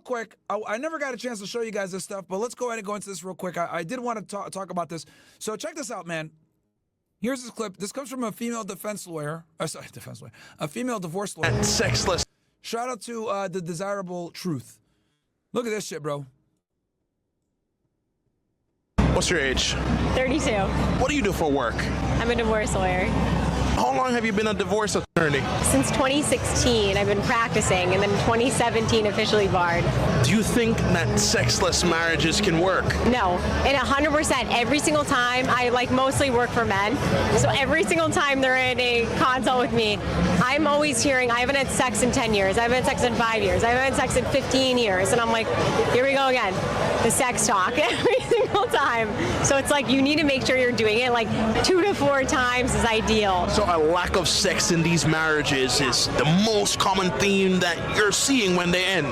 quick, I never got a chance to show you guys this stuff, but let's go ahead and go into this real quick. I did want to talk about this. So check this out, man. Here's this clip. This comes from a female defense lawyer. A female divorce lawyer. Sexless. Shout out to the Desirable Truth. Look at this shit, bro. What's your age? 32. What do you do for work? I'm a divorce lawyer. How long have you been a divorce attorney? Since 2016, I've been practicing, and then 2017 officially barred. Do you think that sexless marriages can work? No, and 100% every single time. I mostly work for men, so every single time they're in a consult with me, I'm always hearing, I haven't had sex in 10 years, I haven't had sex in 5 years, I haven't had sex in 15 years, and I'm like, here we go again, the sex talk every single time. So it's like, you need to make sure you're doing it 2 to 4 times is ideal. So a lack of sex in these marriages is the most common theme that you're seeing when they end.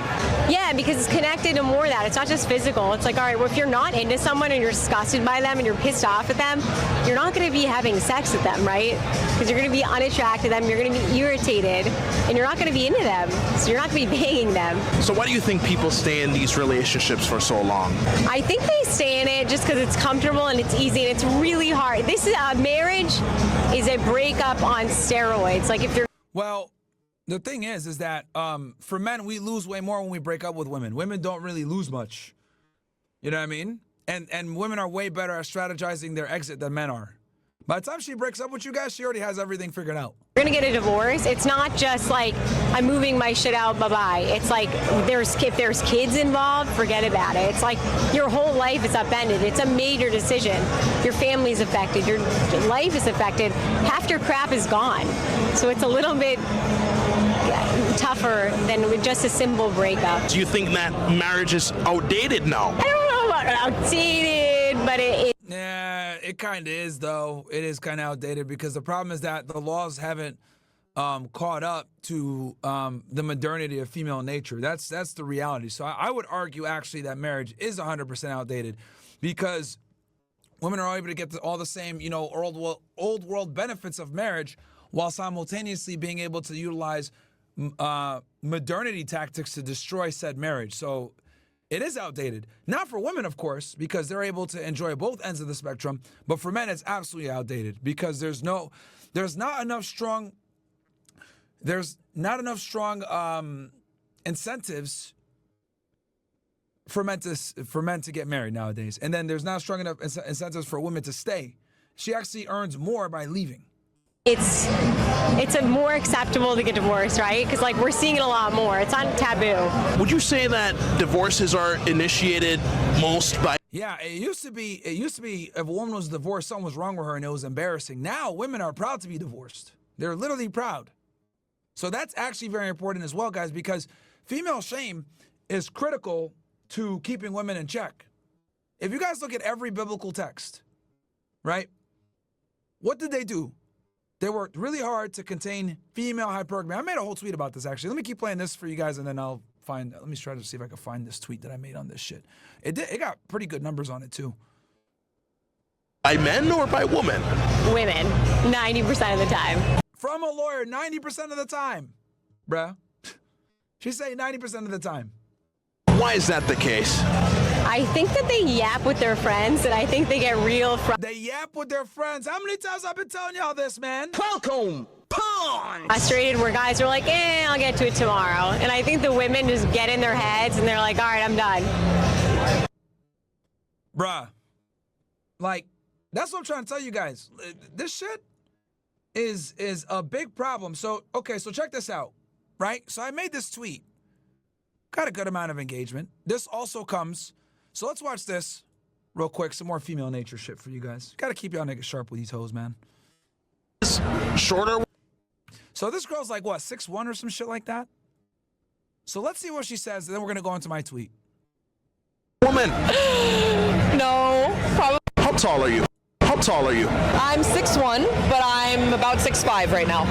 Yeah, because it's connected to more of that. It's not just physical. It's like, all right, well, if you're not into someone and you're disgusted by them and you're pissed off at them, you're not going to be having sex with them, right? Because you're going to be unattracted to them, you're going to be irritated, and you're not going to be into them. So you're not going to be banging them. So why do you think people stay in these relationships for so long? I think they stay in it just because it's comfortable and it's easy and it's really hard. This is a marriage is a breakup on steroids. If you're the thing is that for men, we lose way more when we break up with women. Women don't really lose much. You know what I mean? And women are way better at strategizing their exit than men are. By the time she breaks up with you guys, she already has everything figured out. You're gonna get a divorce. It's not just I'm moving my shit out, bye-bye. It's if there's kids involved, forget about it. It's your whole life is upended. It's a major decision. Your family's affected. Your life is affected. Half your crap is gone. So it's a little bit tougher than with just a simple breakup. Do you think that marriage is outdated now? I don't know about outdated, but Yeah, it kind of is, though. It is kind of outdated because the problem is that the laws haven't caught up to the modernity of female nature. That's the reality. So I would argue, actually, that marriage is 100% outdated because women are able to get all the same, old world benefits of marriage while simultaneously being able to utilize modernity tactics to destroy said marriage. So it is outdated. Not for women, of course, because they're able to enjoy both ends of the spectrum. But for men, it's absolutely outdated because there's not enough strong incentives for men to get married nowadays. And then there's not strong enough incentives for women to stay. She actually earns more by leaving. It's more acceptable to get divorced, right? Because we're seeing it a lot more. It's not taboo. Would you say that divorces are initiated most by? Yeah, it used to be if a woman was divorced, something was wrong with her and it was embarrassing. Now women are proud to be divorced. They're literally proud. So that's actually very important as well, guys, because female shame is critical to keeping women in check. If you guys look at every biblical text, right? What did they do? They worked really hard to contain female hypergamy. I made a whole tweet about this, actually. Let me keep playing this for you guys, and then let me try to see if I can find this tweet that I made on this shit. It got pretty good numbers on it, too. By men or by women? Women, 90% of the time. From a lawyer, 90% of the time. Bruh. She's saying 90% of the time. Why is that the case? I think that they yap with their friends, and I think they get real They yap with their friends. How many times I've been telling y'all this, man? Welcome. Punch. frustrated where guys are like, I'll get to it tomorrow. And I think the women just get in their heads and they're like, all right, I'm done. Bruh. That's what I'm trying to tell you guys. This shit is a big problem. So, okay, so check this out, right? So I made this tweet. Got a good amount of engagement. This also comes, so let's watch this real quick. Some more female nature shit for you guys. Got to keep y'all niggas sharp with these hoes, man. Shorter. So this girl's like, what, 6'1" or some shit like that? So let's see what she says, and then we're going to go into my tweet. Woman. No, probably. How tall are you? How tall are you? I'm 6'1", but I'm about 6'5" right now.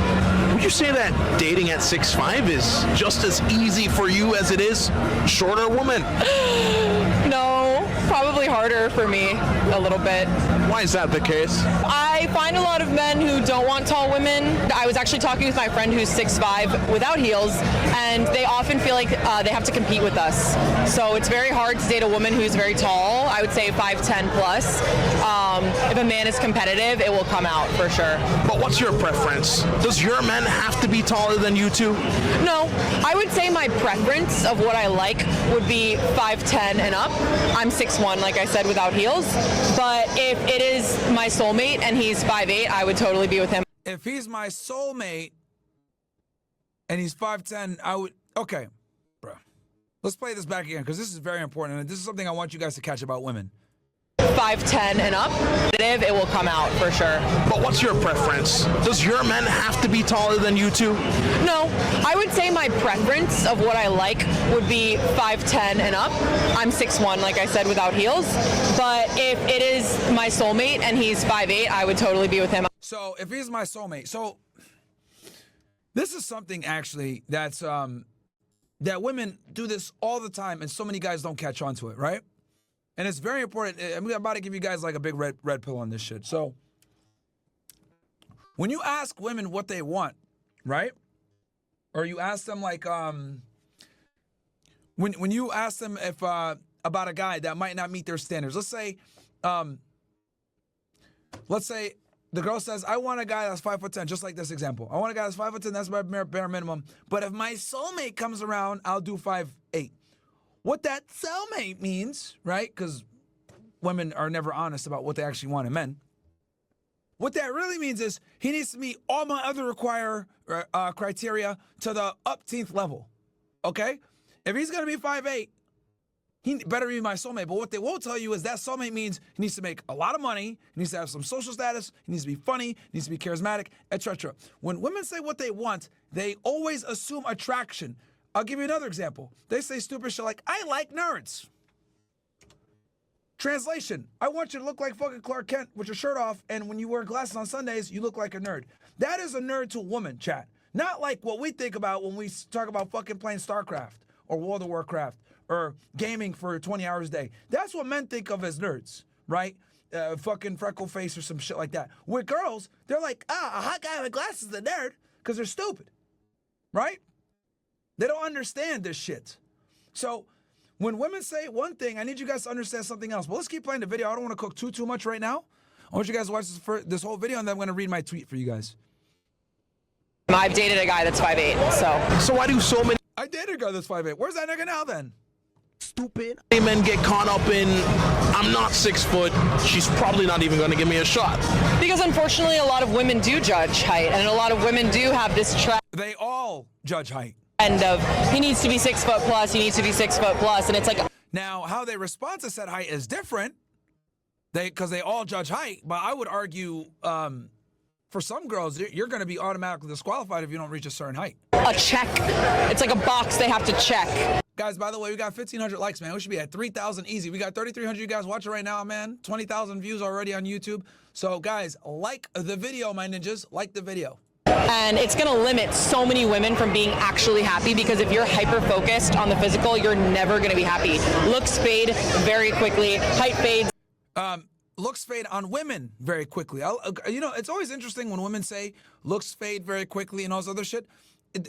Would you say that dating at 6'5" is just as easy for you as it is shorter woman? No, probably harder for me a little bit. Why is that the case? I find a lot of men who don't want tall women. I was actually talking with my friend who's 6'5" without heels, and they often feel like they have to compete with us. So it's very hard to date a woman who's very tall. I would say 5'10" plus. If a man is competitive, it will come out for sure. But what's your preference? Does your man have to be taller than you two? No, I would say my preference of what I like would be 5'10" and up. I'm 6'1", like I said, without heels. But if it is my soulmate and he's 5'8", I would totally be with him. If he's my soulmate and he's 5'10", I would... Okay, bro. Let's play this back again because this is very important, and this is something I want you guys to catch about women. 5'10" and up, it will come out for sure. But what's your preference? Does your man have to be taller than you two? No, I would say my preference of what I like would be 5'10" and up. I'm 6'1", like I said, without heels. But if it is my soulmate and he's 5'8", I would totally be with him. So if he's my soulmate, so this is something actually that's that women do this all the time, and so many guys don't catch on to it, right? And it's very important. I'm about to give you guys like a big red pill on this shit. So when you ask women what they want, right? Or you ask them like when you ask them if about a guy that might not meet their standards. Let's say the girl says, I want a guy that's 5'10", just like this example. I want a guy that's 5'10", that's my bare minimum. But if my soulmate comes around, I'll do 5'8". What that cellmate means, right? Because women are never honest about what they actually want in men. What that really means is he needs to meet all my other criteria to the upteenth level, okay? If he's going to be 5'8", he better be my soulmate. But what they won't tell you is that soulmate means he needs to make a lot of money, he needs to have some social status, he needs to be funny, he needs to be charismatic, etc. When women say what they want, they always assume attraction. I'll give you another example. They say stupid shit like, I like nerds. Translation, I want you to look like fucking Clark Kent with your shirt off, and when you wear glasses on Sundays, you look like a nerd. That is a nerd to a woman, chat. Not like what we think about when we talk about fucking playing StarCraft or World of Warcraft or gaming for 20 hours a day. That's what men think of as nerds, right? Fucking freckle face or some shit like that. With girls, they're like, a hot guy with glasses is a nerd because they're stupid, right? They don't understand this shit. So when women say one thing, I need you guys to understand something else. But let's keep playing the video. I don't want to cook too much right now. I want you guys to watch this whole video, and then I'm going to read my tweet for you guys. I've dated a guy that's 5'8", so. So why do so many I dated a girl that's 5'8". Where's that nigga now then? stupid men get caught up in, I'm not 6 foot, she's probably not even going to give me a shot? Because unfortunately, a lot of women do judge height, and a lot of women do have this trend They all judge height. of, he needs to be 6 foot plus, he needs to be 6 foot plus, and it's like. Now, how they respond to said height is different. Because they all judge height, but I would argue for some girls, you're going to be automatically disqualified if you don't reach a certain height. A check. It's like a box they have to check. Guys, by the way, we got 1,500 likes, man. We should be at 3,000 easy. We got 3,300 you guys watching right now, man. 20,000 views already on YouTube. So, guys, like the video, my ninjas. Like the video. And it's going to limit so many women from being actually happy, because if you're hyper-focused on the physical, you're never going to be happy. Looks fade very quickly. Height fades. Looks fade on women very quickly. You know, it's always interesting when women say looks fade very quickly and all this other shit.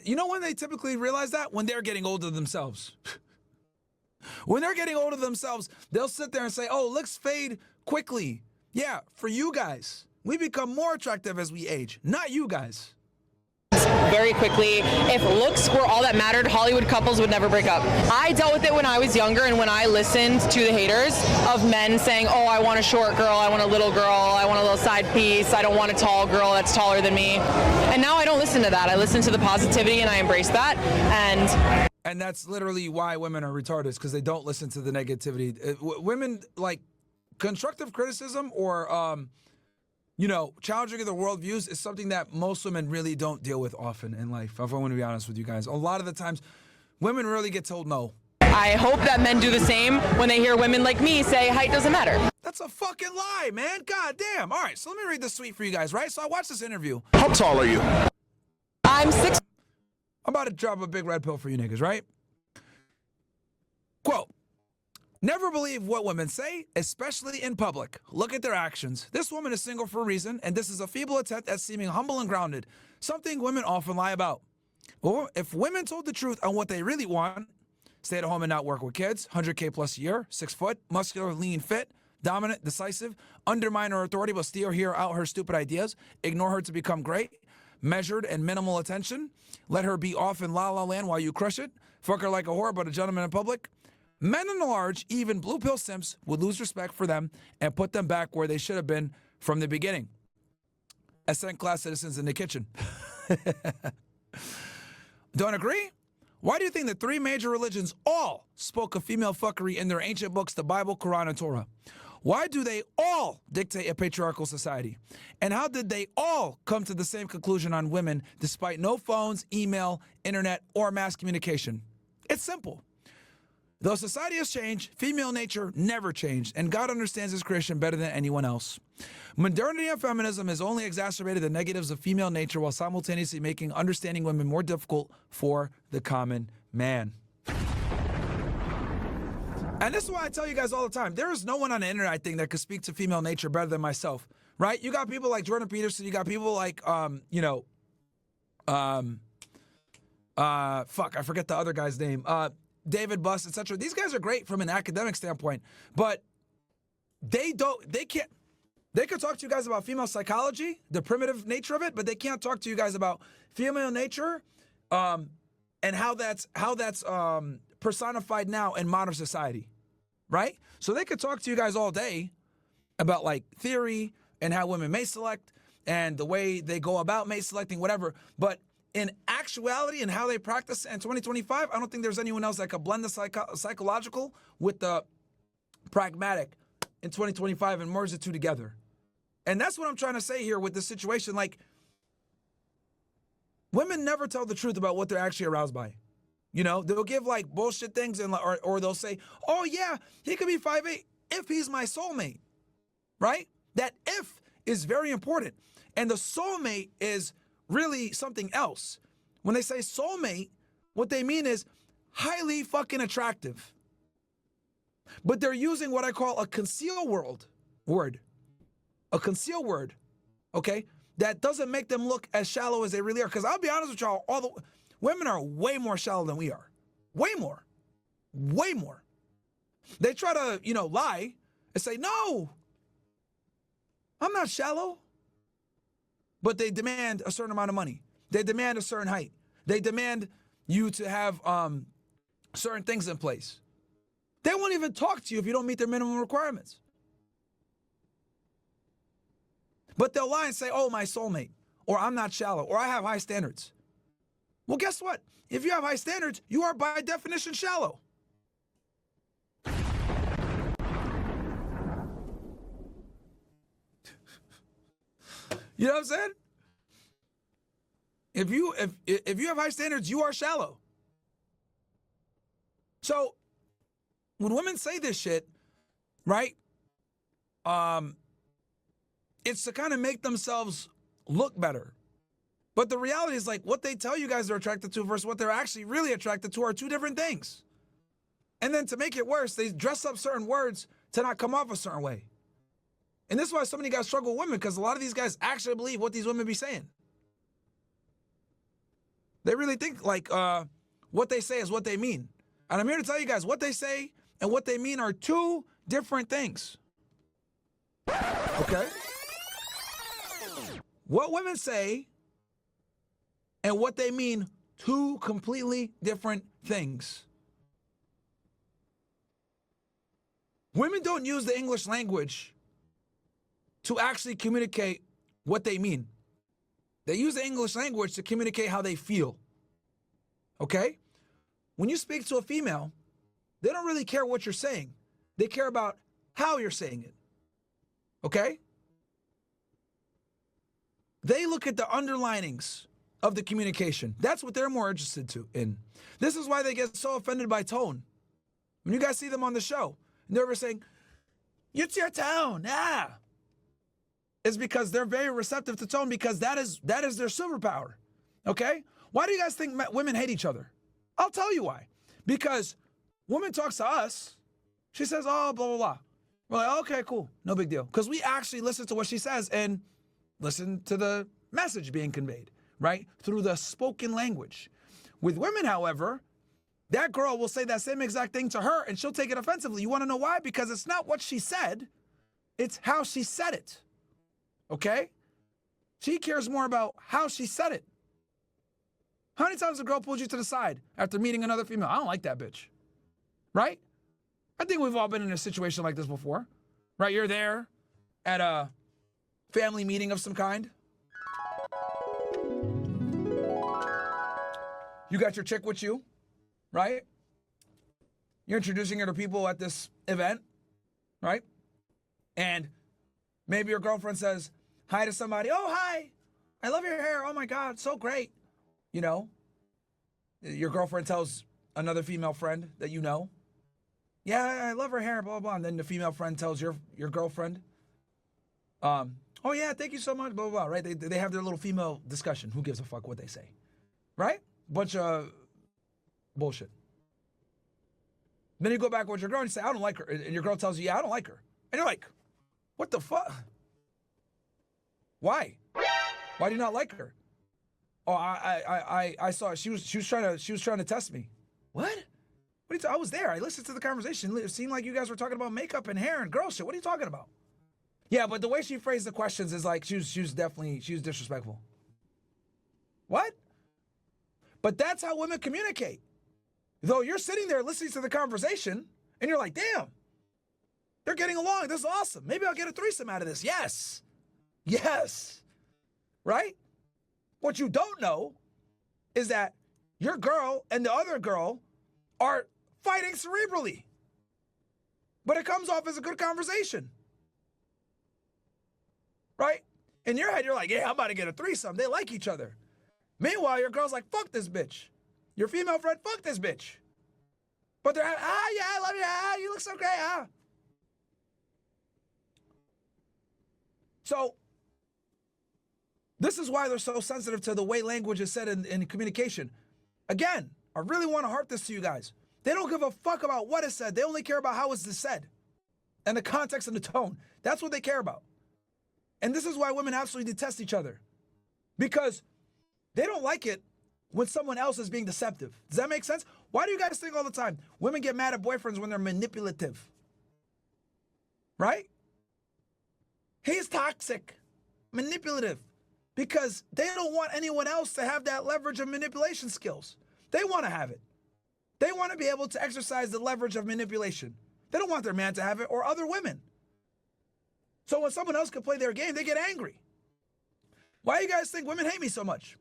You know when they typically realize that? When they're getting older themselves. When they're getting older themselves, they'll sit there and say, oh, looks fade quickly. Yeah, for you guys. We become more attractive as we age, not you guys. Very quickly. If looks were all that mattered, Hollywood couples would never break up. I dealt with it when I was younger, and when I listened to the haters of men saying, oh, I want a short girl, I want a little girl, I want a little side piece, I don't want a tall girl that's taller than me. And now I don't listen to that. I listen to the positivity and I embrace that. And that's literally why women are retarded, because they don't listen to the negativity. Women, like, constructive criticism or you know, challenging of the worldviews is something that most women really don't deal with often in life, if I want to be honest with you guys. A lot of the times, women really get told no. I hope that men do the same when they hear women like me say height doesn't matter. That's a fucking lie, man. God damn. All right, so let me read this tweet for you guys, right? So I watched this interview. How tall are you? I'm 6. I'm about to drop a big red pill for you niggas, right? Quote, Never believe what women say, especially in public. Look at their actions. This woman is single for a reason, and this is a feeble attempt at seeming humble and grounded, something women often lie about. Well, if women told the truth on what they really want, stay at home and not work with kids, 100K plus a year, 6 foot, muscular, lean, fit, dominant, decisive, undermine her authority but still hear out her stupid ideas, ignore her to become great, measured and minimal attention, let her be off in la la land while you crush it, fuck her like a whore but a gentleman in public. Men in large, even blue pill simps, would lose respect for them and put them back where they should have been from the beginning. As second-class citizens in the kitchen. Don't agree? Why do you think the 3 major religions all spoke of female fuckery in their ancient books, the Bible, Quran, and Torah? Why do they all dictate a patriarchal society? And how did they all come to the same conclusion on women despite no phones, email, internet, or mass communication? It's simple. Though society has changed, female nature never changed, and God understands his creation better than anyone else. Modernity and feminism has only exacerbated the negatives of female nature while simultaneously making understanding women more difficult for the common man. And this is why I tell you guys all the time, there is no one on the internet, I think, that could speak to female nature better than myself, right? You got people like Jordan Peterson, you got people like, fuck, I forget the other guy's name, David Buss, etc. These guys are great from an academic standpoint, but they could talk to you guys about female psychology, the primitive nature of it, but they can't talk to you guys about female nature, and how that's personified now in modern society, right? So they could talk to you guys all day about like theory and how women mate select and the way they go about mate selecting, whatever, but in actuality and how they practice in 2025, I don't think there's anyone else that could blend the psychological with the pragmatic in 2025 and merge the two together. And that's what I'm trying to say here with this situation. Like, women never tell the truth about what they're actually aroused by. You know, they'll give like bullshit things and or they'll say, oh yeah, he could be 5'8" if he's my soulmate, right? That if is very important. And the soulmate is really something else. When they say soulmate, what they mean is highly fucking attractive. But they're using what I call a conceal word. A conceal word, okay? That doesn't make them look as shallow as they really are. Because I'll be honest with y'all, all the women are way more shallow than we are. Way more. Way more. They try to, lie and say, no, I'm not shallow. But they demand a certain amount of money. They demand a certain height. They demand you to have certain things in place. They won't even talk to you if you don't meet their minimum requirements. But they'll lie and say, oh, my soulmate, or I'm not shallow, or I have high standards. Well, guess what? If you have high standards, you are by definition shallow. You know what I'm saying? If you have high standards, you are shallow. So when women say this shit, right? It's to kind of make themselves look better. But the reality is, like, what they tell you guys they're attracted to versus what they're actually really attracted to are two different things. And then to make it worse, they dress up certain words to not come off a certain way. And this is why so many guys struggle with women, because a lot of these guys actually believe what these women be saying. They really think like what they say is what they mean. And I'm here to tell you guys, what they say and what they mean are two different things. Okay? What women say and what they mean, two completely different things. Women don't use the English language to actually communicate what they mean. They use the English language to communicate how they feel. Okay? When you speak to a female, they don't really care what you're saying. They care about how you're saying it. Okay? They look at the underlinings of the communication. That's what they're more interested in. This is why they get so offended by tone. When you guys see them on the show, and they're saying, it's your tone, yeah. It's because they're very receptive to tone, because that is their superpower, okay? Why do you guys think women hate each other? I'll tell you why. Because women talks to us, She says, oh, blah, blah, blah. We're like, okay, cool. No big deal. Because we actually listen to what she says and listen to the message being conveyed, right? Through the spoken language. With women, however, that girl will say that same exact thing to her and she'll take it offensively. You want to know why? Because it's not what she said. It's how she said it. Okay? She cares more about how she said it. How many times a girl pulls you to the side after meeting another female? I don't like that bitch. Right? I think we've all been in a situation like this before. Right? You're there at a family meeting of some kind. You got your chick with you, right? You're introducing her to people at this event, right? And maybe your girlfriend says hi to somebody. Oh, hi. I love your hair. Oh, my God. So great. You know, your girlfriend tells another female friend that you know, yeah, I love her hair, blah, blah. And then the female friend tells your girlfriend, oh, yeah, thank you so much, blah, blah, blah, right? They have their little female discussion. Who gives a fuck what they say, right? Bunch of bullshit. Then you go back with your girl and you say, I don't like her. And your girl tells you, yeah, I don't like her. And you're like, what the fuck? Why? Why do you not like her? Oh, I saw it. She was trying to test me. What? I was there. I listened to the conversation. It seemed like you guys were talking about makeup and hair and girl shit. What are you talking about? Yeah, but the way she phrased the questions is like she was disrespectful. What? But that's how women communicate. Though you're sitting there listening to the conversation and you're like, damn, they're getting along. This is awesome. Maybe I'll get a threesome out of this. Yes. Yes. Right? What you don't know is that your girl and the other girl are fighting cerebrally. But it comes off as a good conversation. Right? In your head, you're like, yeah, I'm about to get a threesome. They like each other. Meanwhile, your girl's like, fuck this bitch. Your female friend, fuck this bitch. But they're, yeah, I love you. You look so great. So, this is why they're so sensitive to the way language is said in communication. Again, I really want to harp this to you guys. They don't give a fuck about what is said. They only care about how it's said and the context and the tone. That's what they care about. And this is why women absolutely detest each other. Because they don't like it when someone else is being deceptive. Does that make sense? Why do you guys think all the time women get mad at boyfriends when they're manipulative? Right? He's toxic, manipulative. Because they don't want anyone else to have that leverage of manipulation skills. They want to have it. They want to be able to exercise the leverage of manipulation. They don't want their man to have it or other women. So when someone else can play their game, they get angry. Why do you guys think women hate me so much?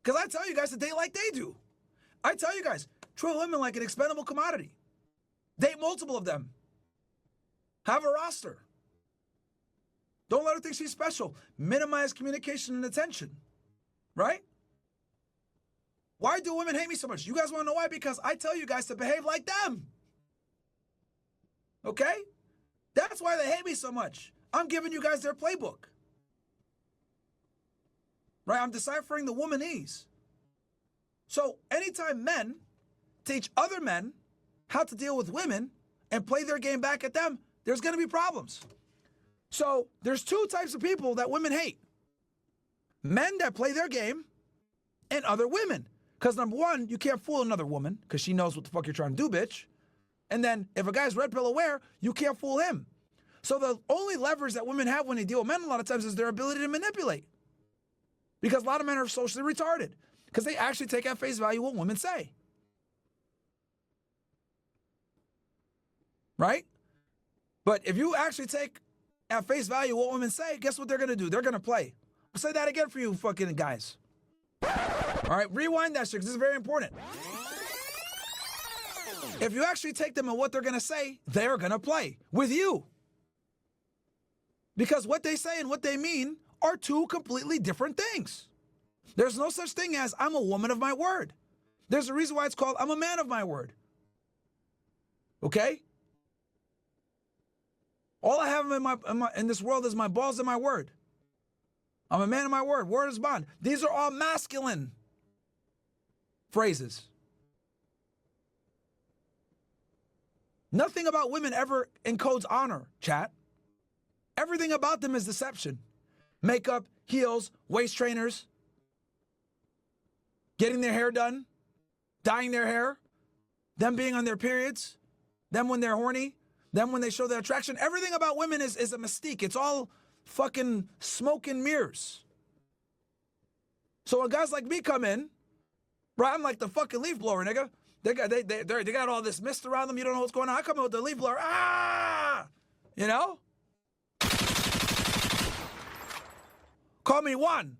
Because I tell you guys to date like they do. I tell you guys, treat women like an expendable commodity. Date multiple of them. Have a roster. Don't let her think she's special. Minimize communication and attention. Right? Why do women hate me so much? You guys want to know why? Because I tell you guys to behave like them. Okay? That's why they hate me so much. I'm giving you guys their playbook. Right? I'm deciphering the womanese. So anytime men teach other men how to deal with women and play their game back at them, there's going to be problems. So there's two types of people that women hate. Men that play their game and other women. Because number one, you can't fool another woman because she knows what the fuck you're trying to do, bitch. And then if a guy's red pill aware, you can't fool him. So the only leverage that women have when they deal with men a lot of times is their ability to manipulate. Because a lot of men are socially retarded. Because they actually take at face value what women say. Right? But if you actually take at face value what women say, guess what they're going to do? They're going to play. I'll say that again for you fucking guys. All right, rewind that shit because this is very important. If you actually take them at what they're going to say, they're going to play with you. Because what they say and what they mean are two completely different things. There's no such thing as I'm a woman of my word. There's a reason why it's called I'm a man of my word. Okay? All I have in this world is my balls and my word. I'm a man of my word. Word is bond. These are all masculine phrases. Nothing about women ever encodes honor, chat. Everything about them is deception. Makeup, heels, waist trainers, getting their hair done, dyeing their hair, them being on their periods, them when they're horny, them when they show their attraction. Everything about women is a mystique. It's all fucking smoke and mirrors. So when guys like me come in, bro, I'm like the fucking leaf blower, nigga. They got all this mist around them. You don't know what's going on. I come in with the leaf blower. Ah! You know? Call me Juan.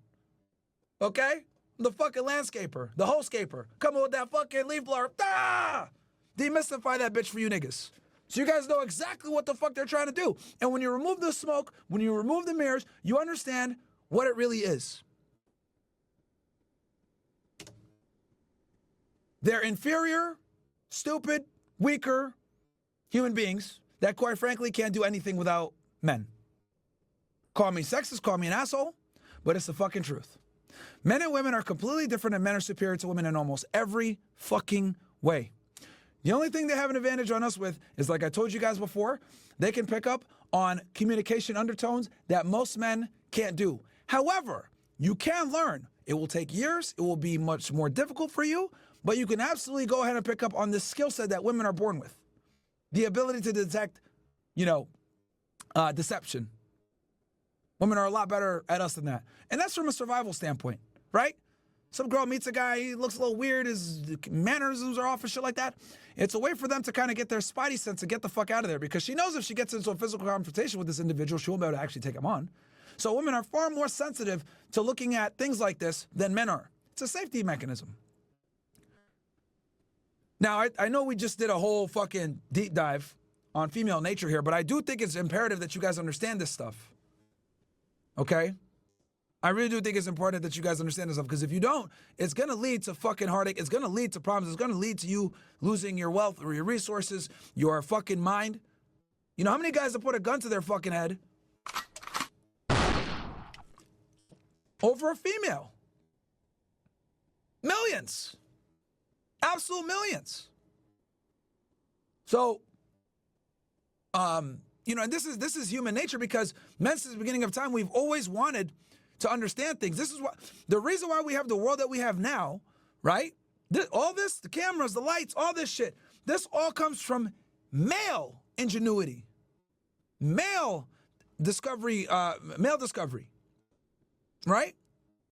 Okay? The fucking landscaper. The hostcaper. Coming with that fucking leaf blower. Ah! Demystify that bitch for you niggas. So you guys know exactly what the fuck they're trying to do. And when you remove the smoke, when you remove the mirrors, you understand what it really is. They're inferior, stupid, weaker human beings that quite frankly can't do anything without men. Call me sexist, call me an asshole, but it's the fucking truth. Men and women are completely different, and men are superior to women in almost every fucking way. The only thing they have an advantage on us with is, like I told you guys before, they can pick up on communication undertones that most men can't do. However, you can learn. It will take years. It will be much more difficult for you, but you can absolutely go ahead and pick up on this skill set that women are born with. The ability to detect, deception. Women are a lot better at us than that. And that's from a survival standpoint, right? Some girl meets a guy, he looks a little weird, his mannerisms are off and shit like that. It's a way for them to kind of get their spidey sense to get the fuck out of there, because she knows if she gets into a physical confrontation with this individual, she won't be able to actually take him on. So women are far more sensitive to looking at things like this than men are. It's a safety mechanism. Now, I know we just did a whole fucking deep dive on female nature here, but I do think it's imperative that you guys understand this stuff. Okay? I really do think it's important that you guys understand this stuff, because if you don't, it's going to lead to fucking heartache. It's going to lead to problems. It's going to lead to you losing your wealth or your resources, your fucking mind. You know how many guys have put a gun to their fucking head over a female? Millions. Absolute millions. So, and this is human nature, because men, since the beginning of time, we've always wanted to understand things. This is what the reason why we have the world that we have now, right? All this, the cameras, the lights, all this shit, this all comes from male ingenuity, male discovery, right?